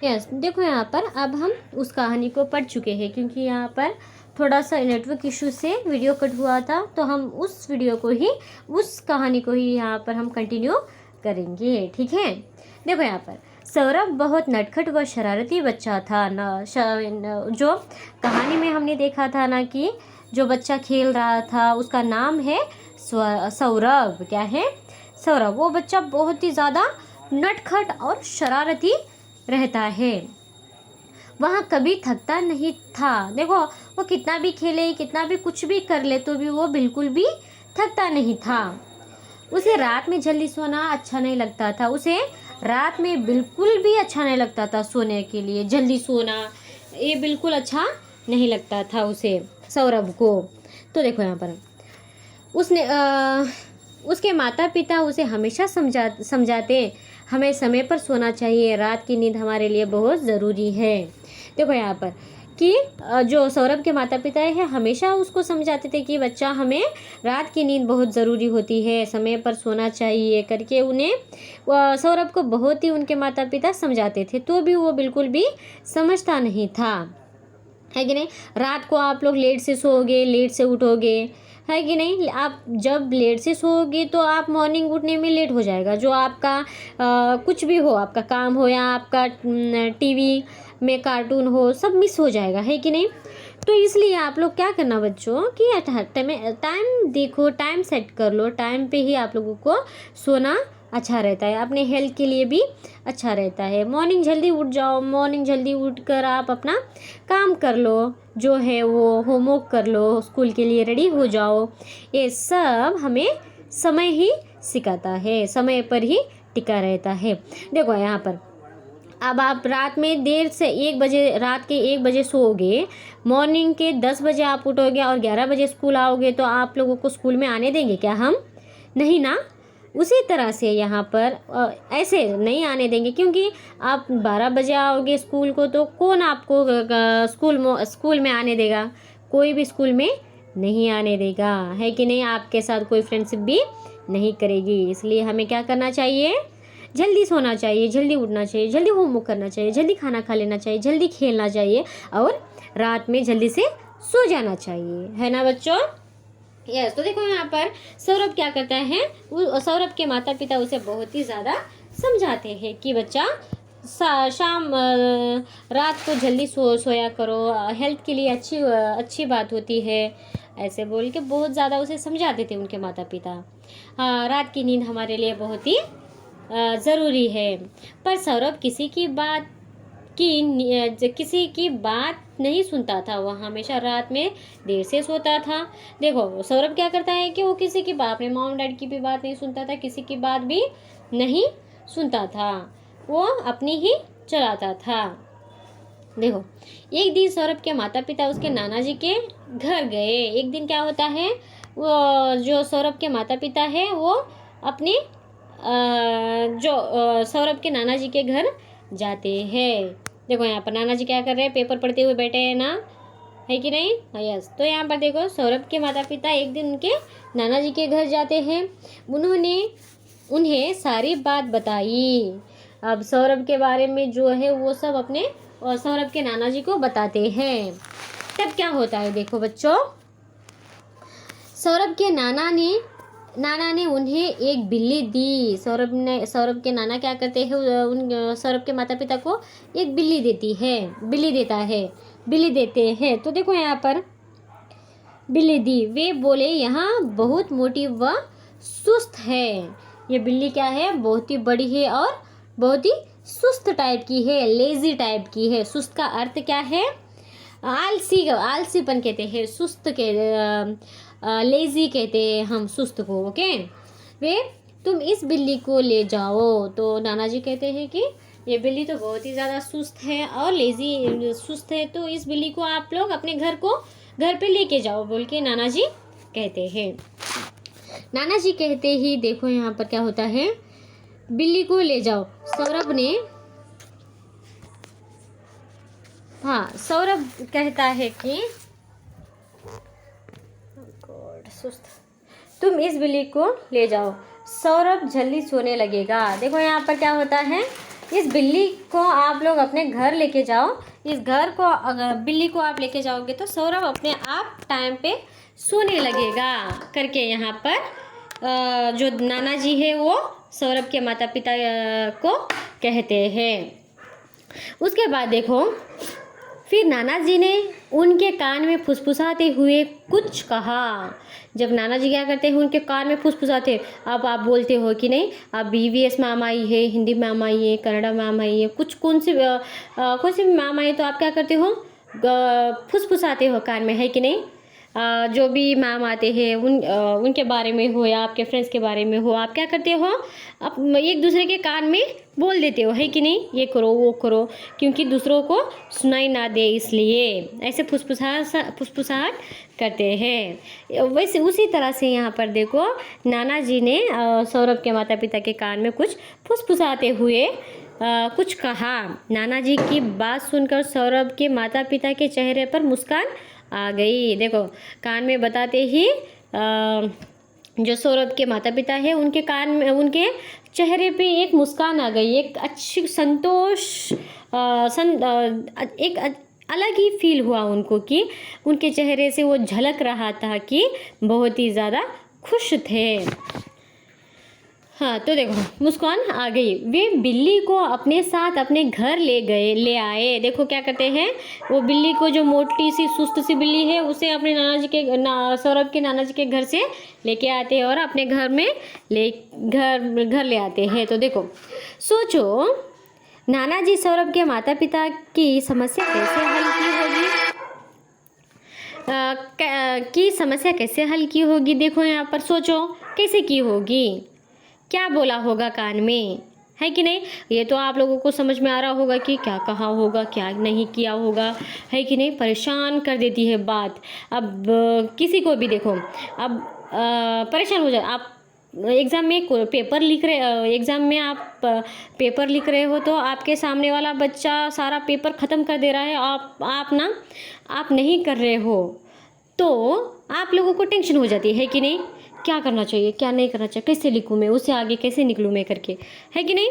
Yes, देखो यहाँ पर अब हम उस कहानी को पढ़ चुके हैं, क्योंकि यहाँ पर थोड़ा सा नेटवर्क इशू से वीडियो कट हुआ था, तो हम उस वीडियो को ही, उस कहानी को ही यहाँ पर हम कंटिन्यू करेंगे। ठीक है, देखो यहाँ पर सौरभ बहुत नटखट व शरारती बच्चा था जो कहानी में हमने देखा था ना कि जो बच्चा खेल रहा था उसका नाम है सौरभ। क्या है? सौरभ। वो बच्चा बहुत ही ज़्यादा नटखट और शरारती रहता है। वह कभी थकता नहीं था। देखो, वो कितना भी खेले, कितना भी कुछ भी कर ले, तो भी वो बिल्कुल भी थकता नहीं था। उसे रात में जल्दी सोना अच्छा नहीं लगता था। उसे रात में बिल्कुल भी अच्छा नहीं लगता था सोने के लिए। जल्दी सोना ये बिल्कुल अच्छा नहीं लगता था उसे, सौरभ को। तो देखो यहाँ पर उसने उसके माता पिता उसे हमेशा समझाते हमें समय पर सोना चाहिए, रात की नींद हमारे लिए बहुत ज़रूरी है। देखो यहाँ पर कि जो सौरभ के माता पिता हैं हमेशा उसको समझाते थे कि बच्चा, हमें रात की नींद बहुत ज़रूरी होती है, समय पर सोना चाहिए करके उन्हें सौरभ को बहुत ही उनके माता पिता समझाते थे, तो भी वो बिल्कुल भी समझता नहीं था। है कि नहीं? रात को आप लोग लेट से सोओगे, लेट से उठोगे, है कि नहीं? आप जब लेट से सोओगे तो आप मॉर्निंग उठने में लेट हो जाएगा। जो आपका कुछ भी हो, आपका काम हो या आपका टीवी में कार्टून हो, सब मिस हो जाएगा। है कि नहीं? तो इसलिए आप लोग क्या करना बच्चों कि टाइम देखो, टाइम सेट कर लो, टाइम पे ही आप लोगों को सोना अच्छा रहता है, अपने हेल्थ के लिए भी अच्छा रहता है। मॉर्निंग जल्दी उठ जाओ, मॉर्निंग जल्दी उठकर आप अपना काम कर लो, जो है वो होमवर्क कर लो, स्कूल के लिए रेडी हो जाओ। ये सब हमें समय ही सिखाता है, समय पर ही टिका रहता है। देखो यहाँ पर अब आप रात में देर से 1 बजे, रात के 1 बजे सोओगे, मॉर्निंग के 10 बजे आप उठोगे और 11 बजे स्कूल आओगे, तो आप लोगों को स्कूल में आने देंगे क्या हम? नहीं ना। उसी तरह से यहाँ पर ऐसे नहीं आने देंगे, क्योंकि आप 12 बजे आओगे स्कूल को, तो कौन आपको स्कूल में आने देगा? कोई भी स्कूल में नहीं आने देगा। है कि नहीं? आपके साथ कोई फ्रेंडशिप भी नहीं करेगी। इसलिए हमें क्या करना चाहिए? जल्दी सोना चाहिए, जल्दी उठना चाहिए, जल्दी होमवर्क करना चाहिए, जल्दी खाना खा लेना चाहिए, जल्दी खेलना चाहिए और रात में जल्दी से सो जाना चाहिए। है ना बच्चों? यस। तो देखो यहाँ पर सौरभ क्या करता है, सौरभ के माता पिता उसे बहुत ही ज़्यादा समझाते हैं कि बच्चा शाम रात को जल्दी सोया करो, हेल्थ के लिए अच्छी बात होती है, ऐसे बोल के बहुत ज़्यादा उसे समझाते थे उनके माता पिता। हाँ, रात की नींद हमारे लिए बहुत ही ज़रूरी है। पर सौरभ किसी की बात नहीं सुनता था। वह हमेशा रात में देर से सोता था। देखो सौरभ क्या करता है कि वो किसी की बात, अपने मॉम डैड की भी बात नहीं सुनता था, किसी की बात भी नहीं सुनता था, वो अपनी ही चलाता था। देखो एक दिन सौरभ के माता पिता उसके नाना जी के घर गए। एक दिन क्या होता है, वो जो सौरभ के माता पिता है वो अपने सौरभ के नाना जी के घर जाते हैं। देखो यहाँ पर नाना जी क्या कर रहे हैं, पेपर पढ़ते हुए बैठे हैं ना, है कि नहीं? यस। तो यहाँ पर देखो सौरभ के माता पिता एक दिन उनके नाना जी के घर जाते हैं। उन्होंने उन्हें सारी बात बताई। अब सौरभ के बारे में जो है वो सब अपने सौरभ के नाना जी को बताते हैं। तब क्या होता है देखो बच्चों, सौरभ के नाना ने उन्हें एक बिल्ली दी। सौरभ के नाना क्या करते हैं, सौरभ के माता पिता को एक बिल्ली देते हैं। तो देखो यहाँ पर बिल्ली दी। वे बोले यहाँ बहुत मोटी व सुस्त है। ये बिल्ली क्या है, बहुत ही बड़ी है और बहुत ही सुस्त टाइप की है, लेजी टाइप की है। सुस्त का अर्थ क्या है? आलसीपन कहते हैं, सुस्त के लेजी कहते हैं हम सुस्त को। ओके, तुम इस बिल्ली को ले जाओ। तो नाना जी कहते हैं कि ये बिल्ली तो बहुत ही ज़्यादा सुस्त है और सुस्त है, तो इस बिल्ली को आप लोग अपने घर पे लेके जाओ, बोल के नाना जी कहते हैं। नाना जी कहते ही देखो यहाँ पर क्या होता है, बिल्ली को ले जाओ। सौरभ कहता है कि सुस्त, तुम इस बिल्ली को ले जाओ, सौरभ जल्दी सोने लगेगा। देखो यहाँ पर क्या होता है, इस बिल्ली को आप लोग अपने घर लेके जाओ। इस घर को अगर बिल्ली को आप लेके जाओगे तो सौरभ अपने आप टाइम पे सोने लगेगा करके यहाँ पर जो नाना जी है वो सौरभ के माता पिता को कहते हैं। उसके बाद देखो, फिर नाना जी ने उनके कान में फुसफुसाते हुए कुछ कहा। जब नाना जी क्या करते हैं, उनके कान में फुसफुसाते, अब आप बोलते हो कि नहीं, अब ईवीएस मैम आई है, हिंदी मैम आई है, कन्नड़ा मैम आई है, कुछ कौन सी भी मैम आई, तो आप क्या करते हो, फुसफुसाते हो कान में, है कि नहीं। जो भी मैम आते हैं उनके बारे में हो या आपके फ्रेंड्स के बारे में हो, आप क्या करते हो, आप एक दूसरे के कान में बोल देते हो, है कि नहीं, ये करो वो करो, क्योंकि दूसरों को सुनाई ना दे, इसलिए ऐसे फुसफुसाहट करते हैं। वैसे उसी तरह से यहाँ पर देखो, नाना जी ने सौरभ के माता पिता के कान में कुछ फुसफुसाते हुए कुछ कहा। नाना जी की बात सुनकर सौरभ के माता पिता के चेहरे पर मुस्कान आ गई। देखो, कान में बताते ही जो सौरभ के माता पिता है उनके कान में, उनके चेहरे पे एक मुस्कान आ गई, एक अच्छी संतोष, एक अलग ही फील हुआ उनको कि उनके चेहरे से वो झलक रहा था कि बहुत ही ज़्यादा खुश थे। हाँ, तो देखो मुस्कान आ गई। वे बिल्ली को अपने साथ अपने घर ले आए। देखो क्या करते हैं, वो बिल्ली को, जो मोटी सी सुस्त सी बिल्ली है, उसे अपने सौरभ के नाना जी के घर से लेके आते हैं और अपने घर में घर ले आते हैं। तो देखो, सोचो नाना जी सौरभ के माता पिता की समस्या कैसे हल की होगी, समस्या कैसे हल की होगी। देखो यहाँ पर सोचो कैसे की होगी, क्या बोला होगा कान में, है कि नहीं। ये तो आप लोगों को समझ में आ रहा होगा कि क्या कहा होगा, क्या नहीं किया होगा, है कि नहीं। परेशान कर देती है बात। अब किसी को भी देखो, अब परेशान हो जाए। आप एग्ज़ाम में पेपर लिख रहे, एग्ज़ाम में आप पेपर लिख रहे हो, तो आपके सामने वाला बच्चा सारा पेपर ख़त्म कर दे रहा है, आप नहीं कर रहे हो, तो आप लोगों को टेंशन हो जाती है कि नहीं, क्या करना चाहिए, क्या नहीं करना चाहिए, कैसे लिखूँ मैं, उससे आगे कैसे निकलूँ मैं करके, है कि नहीं।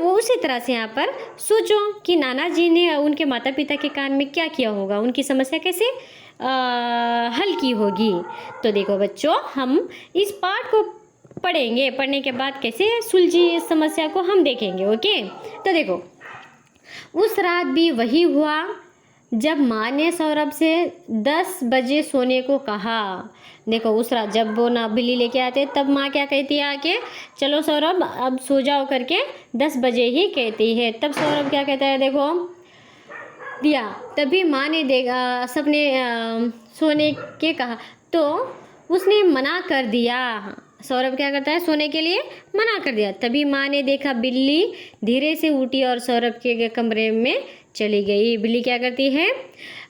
वो उसी तरह से यहाँ पर सोचो कि नाना जी ने उनके माता पिता के कान में क्या किया होगा, उनकी समस्या कैसे हल की होगी। तो देखो बच्चों, हम इस पाठ को पढ़ेंगे, पढ़ने के बाद कैसे सुलझी इस समस्या को हम देखेंगे। ओके, तो देखो, उस रात भी वही हुआ जब माँ ने सौरभ से 10 बजे सोने को कहा। देखो, उस रात जब वो ना बिल्ली लेके आते, तब माँ क्या कहती है आके, चलो सौरभ अब सो जाओ करके 10 बजे ही कहती है। तब सौरभ क्या कहता है, देखो दिया, तभी माँ ने सबने सोने के कहा तो उसने मना कर दिया। सौरभ क्या करता है, सोने के लिए मना कर दिया। तभी माँ ने देखा बिल्ली धीरे से उठी और सौरभ के कमरे में चली गई। बिल्ली क्या करती है,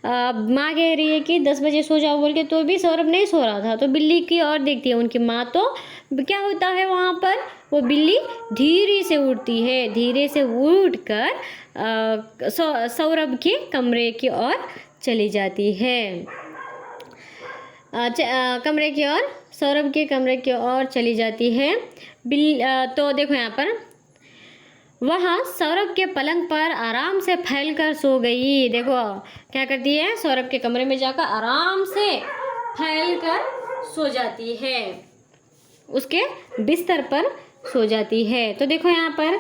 माँ कह रही है कि 10 बजे सो जाओ बोल के, तो भी सौरभ नहीं सो रहा था, तो बिल्ली की ओर देखती है उनकी माँ। तो क्या होता है वहाँ पर, वो बिल्ली धीरे से उठती है, धीरे से उठकर सौरभ के कमरे की ओर चली जाती है। कमरे की ओर, सौरभ के कमरे की ओर चली जाती है तो देखो यहाँ पर, वह सौरभ के पलंग पर आराम से फैलकर सो गई। देखो क्या करती है, सौरभ के कमरे में जाकर आराम से फैलकर सो जाती है, उसके बिस्तर पर सो जाती है। तो देखो यहाँ पर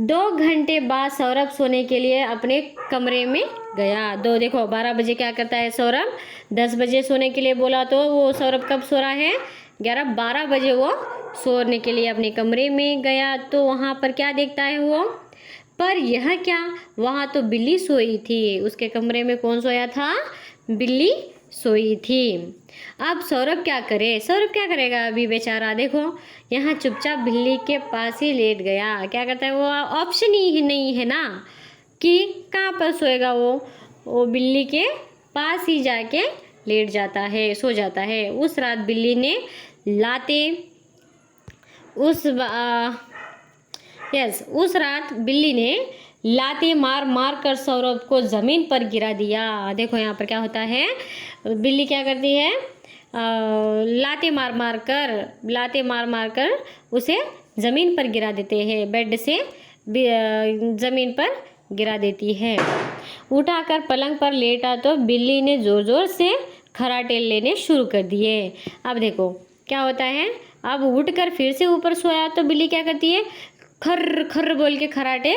2 घंटे बाद सौरभ सोने के लिए अपने कमरे में गया। देखो 12 बजे क्या करता है सौरभ, 10 बजे सोने के लिए बोला, तो वो सौरभ कब सो रहा है, 12 बजे वो सोने के लिए अपने कमरे में गया। तो वहाँ पर क्या देखता है वो, पर यह क्या, वहाँ तो बिल्ली सोई थी। उसके कमरे में कौन सोया था, बिल्ली सोई थी। अब सौरभ क्या करे, सौरभ क्या करेगा अभी बेचारा। देखो यहाँ चुपचाप बिल्ली के पास ही लेट गया। क्या करता है, वो ऑप्शन ही नहीं है ना कि कहाँ पर सोएगा, वो बिल्ली के पास ही जाके लेट जाता है, सो जाता है। उस रात बिल्ली ने उस रात बिल्ली ने लाते मार मार कर सौरभ को ज़मीन पर गिरा दिया। देखो यहाँ पर क्या होता है, बिल्ली क्या करती है, लाते मार मार कर उसे ज़मीन पर गिरा देते हैं, बेड से ज़मीन पर गिरा देती है। उठाकर पलंग पर लेटा तो बिल्ली ने ज़ोर ज़ोर से खर्राटे लेने शुरू कर दिए। अब देखो क्या होता है, अब उठकर फिर से ऊपर सोया तो बिल्ली क्या करती है, खर्र खर्र बोल के खर्राटे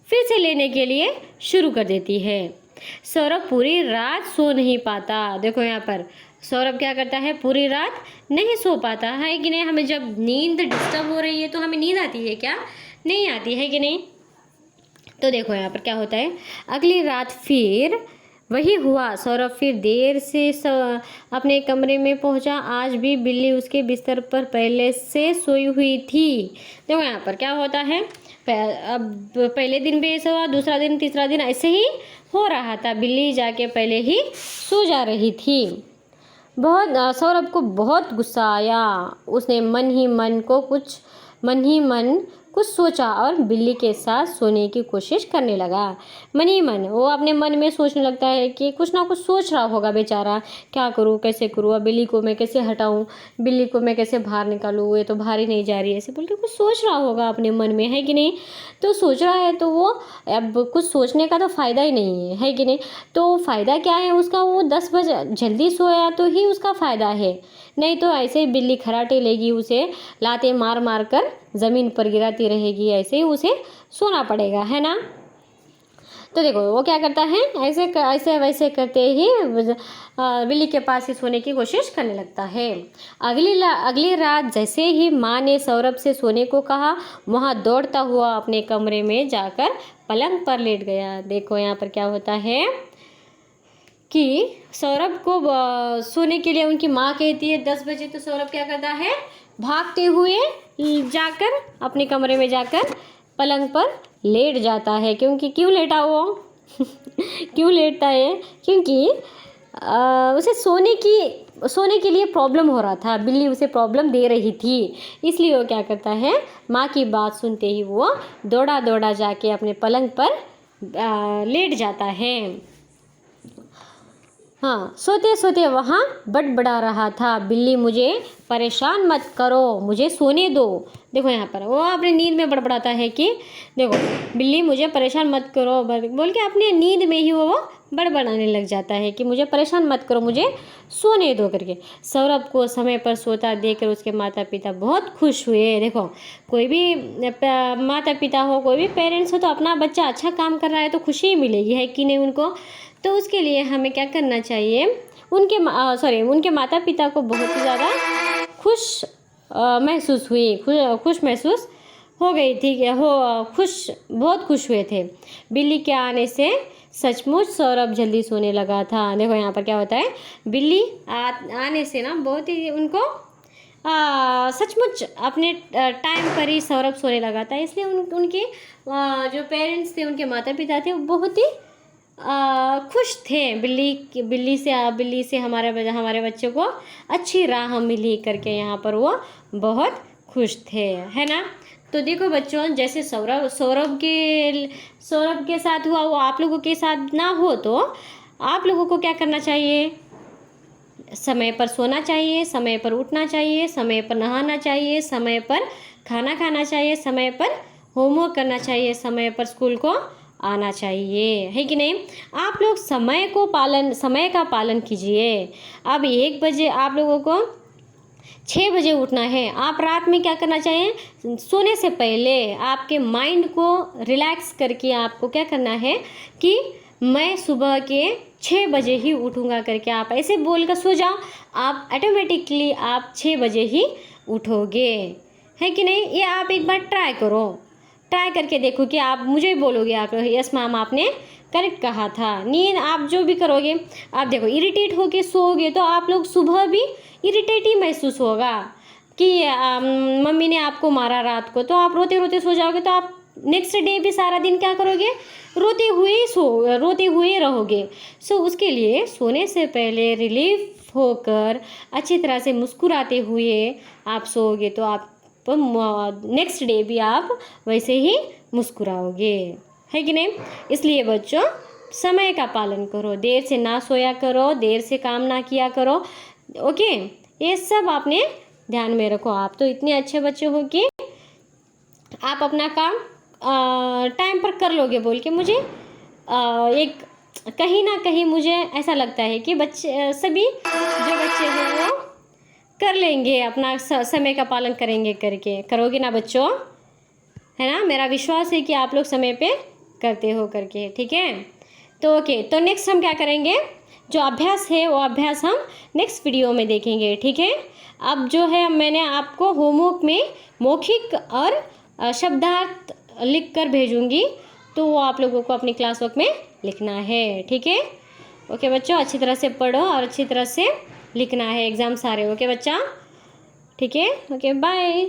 फिर से लेने के लिए शुरू कर देती है। सौरभ पूरी रात सो नहीं पाता। देखो यहाँ पर सौरभ क्या करता है, पूरी रात नहीं सो पाता है कि नहीं। हमें जब नींद डिस्टर्ब हो रही है तो हमें नींद आती है क्या, नहीं आती है कि नहीं। तो देखो यहाँ पर क्या होता है, अगली रात फिर वही हुआ। सौरभ फिर देर से अपने कमरे में पहुंचा। आज भी बिल्ली उसके बिस्तर पर पहले से सोई हुई थी। देखो यहाँ पर क्या होता है, अब पहले दिन भी ऐसा हुआ, दूसरा दिन, तीसरा दिन ऐसे ही हो रहा था। बिल्ली जाके पहले ही सो जा रही थी। सौरभ को बहुत गुस्सा आया। उसने मन ही मन कुछ सोचा और बिल्ली के साथ सोने की कोशिश करने लगा। मन ही मन वो अपने मन में सोचने लगता है कि कुछ ना कुछ सोच रहा होगा बेचारा, क्या करूँ, कैसे करूँ, अब बिल्ली को मैं कैसे हटाऊँ, बिल्ली को मैं कैसे बाहर निकालूँ, ये तो बाहर ही नहीं जा रही है, ऐसे बोल के कुछ सोच रहा होगा अपने मन में, है कि नहीं। तो सोच रहा है तो वो अब कुछ सोचने का तो फ़ायदा ही नहीं है कि नहीं। तो फ़ायदा क्या है उसका, वो 10 बजे जल्दी सोया तो ही उसका फ़ायदा है, नहीं तो ऐसे ही बिल्ली खर्राटे लेगी, उसे लाते मार मार कर ज़मीन पर गिराती रहेगी, ऐसे ही उसे सोना पड़ेगा, है ना। तो देखो वो क्या करता है, ऐसे वैसे करते ही बिल्ली के पास ही सोने की कोशिश करने लगता है। अगली रात जैसे ही माँ ने सौरभ से सोने को कहा, वहाँ दौड़ता हुआ अपने कमरे में जाकर पलंग पर लेट गया। देखो यहाँ पर क्या होता है कि सौरभ को सोने के लिए उनकी माँ कहती है 10 बजे, तो सौरभ क्या करता है, भागते हुए जाकर अपने कमरे में जाकर पलंग पर लेट जाता है। क्यों लेटा वो क्यों लेटता है, क्योंकि उसे सोने के लिए प्रॉब्लम हो रहा था, बिल्ली उसे प्रॉब्लम दे रही थी। इसलिए वो क्या करता है, माँ की बात सुनते ही वो दौड़ा दौड़ा जाके अपने पलंग पर लेट जाता है। हाँ, सोते सोते वहाँ बड़बड़ा रहा था, बिल्ली मुझे परेशान मत करो, मुझे सोने दो। देखो यहाँ पर वो अपनी नींद में बड़बड़ाता है कि देखो बिल्ली मुझे परेशान मत करो बोल के अपनी नींद में ही वो बड़बड़ाने लग जाता है कि मुझे परेशान मत करो, मुझे सोने दो करके। सौरभ को समय पर सोता देखकर उसके माता पिता बहुत खुश हुए। देखो कोई भी माता पिता हो, कोई भी पेरेंट्स हो, तो अपना बच्चा अच्छा काम कर रहा है तो खुशी मिलेगी, है कि नहीं उनको। तो उसके लिए हमें क्या करना चाहिए, उनके माता पिता को बहुत ही ज़्यादा खुश महसूस हो गई थी, बहुत खुश हुए थे। बिल्ली के आने से सचमुच सौरभ जल्दी सोने लगा था। देखो यहाँ पर क्या होता है, बिल्ली आने से ना बहुत ही उनको सचमुच अपने टाइम पर ही सौरभ सोने लगा था। इसलिए उनके जो पेरेंट्स थे, उनके माता पिता थे, वो बहुत ही खुश थे बिल्ली से हमारे बच्चे को अच्छी राह मिली करके। यहाँ पर वो बहुत खुश थे, है ना। तो देखो बच्चों, जैसे सौरभ के साथ हुआ वो आप लोगों के साथ ना हो, तो आप लोगों को क्या करना चाहिए, समय पर सोना चाहिए, समय पर उठना चाहिए, समय पर नहाना चाहिए, समय पर खाना खाना चाहिए, समय पर होमवर्क करना चाहिए, समय पर स्कूल को आना चाहिए, है कि नहीं। आप लोग समय का पालन कीजिए। अब 1 बजे आप लोगों को 6 बजे उठना है। आप रात में क्या करना चाहिए, सोने से पहले आपके माइंड को रिलैक्स करके आपको क्या करना है कि मैं सुबह के 6 बजे ही उठूँगा करके आप ऐसे बोल कर सो जाओ। आप ऑटोमेटिकली आप 6 बजे ही उठोगे, है कि नहीं। ये आप एक बार ट्राई करके देखो कि आप मुझे बोलोगे, आप यस मैम आपने करेक्ट कहा था। नींद आप जो भी करोगे, आप देखो इरिटेट होके सोओगे तो आप लोग सुबह भी इरिटेट ही महसूस होगा कि मम्मी ने आपको मारा रात को, तो आप रोते रोते सो जाओगे, तो आप नेक्स्ट डे भी सारा दिन क्या करोगे, रोते हुए रहोगे। सो उसके लिए सोने से पहले रिलीफ होकर अच्छी तरह से मुस्कुराते हुए आप सोओगे, तो आप नेक्स्ट डे भी आप वैसे ही मुस्कुराओगे, है कि नहीं। इसलिए बच्चों समय का पालन करो, देर से ना सोया करो, देर से काम ना किया करो, ओके। ये सब आपने ध्यान में रखो। आप तो इतने अच्छे बच्चे हो कि आप अपना काम टाइम पर कर लोगे बोल के मुझे एक कहीं ना कहीं मुझे ऐसा लगता है कि बच्चे सभी जो बच्चे हैं वो कर लेंगे, अपना समय का पालन करोगे ना बच्चों, है ना। मेरा विश्वास है कि आप लोग समय पे करते हो करके, ठीक है। तो ओके, तो नेक्स्ट हम क्या करेंगे, जो अभ्यास है वो अभ्यास हम नेक्स्ट वीडियो में देखेंगे, ठीक है। अब जो है मैंने आपको होमवर्क में मौखिक और शब्दार्थ लिख कर भेजूँगी, तो वो आप लोगों को अपनी क्लास वर्क में लिखना है, ठीक है। ओके बच्चों, अच्छी तरह से पढ़ो और अच्छी तरह से लिखना है, एग्ज़ाम सारे। ओके बच्चा, ठीक है। Okay bye.